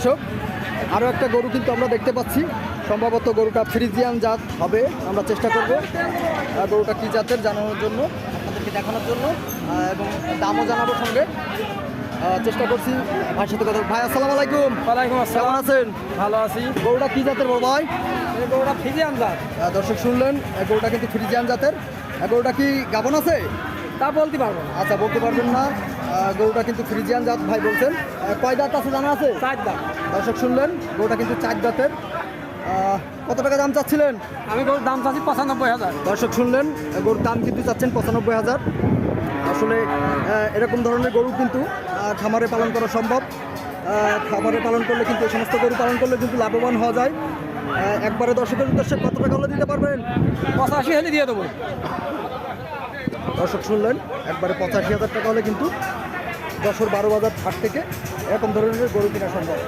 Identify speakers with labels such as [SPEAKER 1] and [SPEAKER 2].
[SPEAKER 1] দর্শক আরও একটা গরু কিন্তু আমরা দেখতে পাচ্ছি, সম্ভবত গরুটা ফ্রিজিয়ান জাত হবে। আমরা চেষ্টা করব গরুটা কী জাতের জানানোর জন্য, আপনাদেরকে দেখানোর জন্য, এবং দামও জানাবো সঙ্গে। চেষ্টা করছি ভাইয়ের সাথে কথা। ভাই আসসালামু আলাইকুম।
[SPEAKER 2] ওয়ালাইকুম
[SPEAKER 1] কেমন
[SPEAKER 2] আসসালাম।
[SPEAKER 1] আছেন?
[SPEAKER 2] ভালো আছি।
[SPEAKER 1] গরুটা কী জাতের বড় ভাই?
[SPEAKER 2] এই গরুটা ফিজিয়ান জাত।
[SPEAKER 1] দর্শক শুনলেন, গরুটা কিন্তু ফ্রিজিয়ান জাতের। গরুটা কি গাভন আছে?
[SPEAKER 2] তা বলতে পারবো না।
[SPEAKER 1] আচ্ছা, বলতে পারবেন না। গরুটা কিন্তু ফ্রিজিয়ান জাত ভাই বলছেন। কয় দাঁত আছে জানা আছে?
[SPEAKER 2] 4 দাম।
[SPEAKER 1] দর্শক শুনলেন, গরুটা কিন্তু 4 দাঁতের। কত টাকা দাম চাচ্ছিলেন?
[SPEAKER 2] আমি গরুর দাম চাচ্ছি 95,000।
[SPEAKER 1] দর্শক শুনলেন, গরুর দাম কিন্তু চাচ্ছেন 95,000। আসলে এরকম ধরনের গরু কিন্তু খামারে পালন করা সম্ভব। খামারে পালন করলে কিন্তু এই সমস্ত গরু পালন করলে কিন্তু লাভবান হওয়া যায়। একবারে দর্শকের উদ্দেশ্যে কত টাকা হলে দিতে পারবেন?
[SPEAKER 2] 85 হলে দিয়ে দেবো।
[SPEAKER 1] দর্শক শুনলেন, একবারে 85,000 টাকা হলে কিন্তু 10-12 হাজার হাট থেকে এরকম ধরনের গরু কেনা সম্ভব।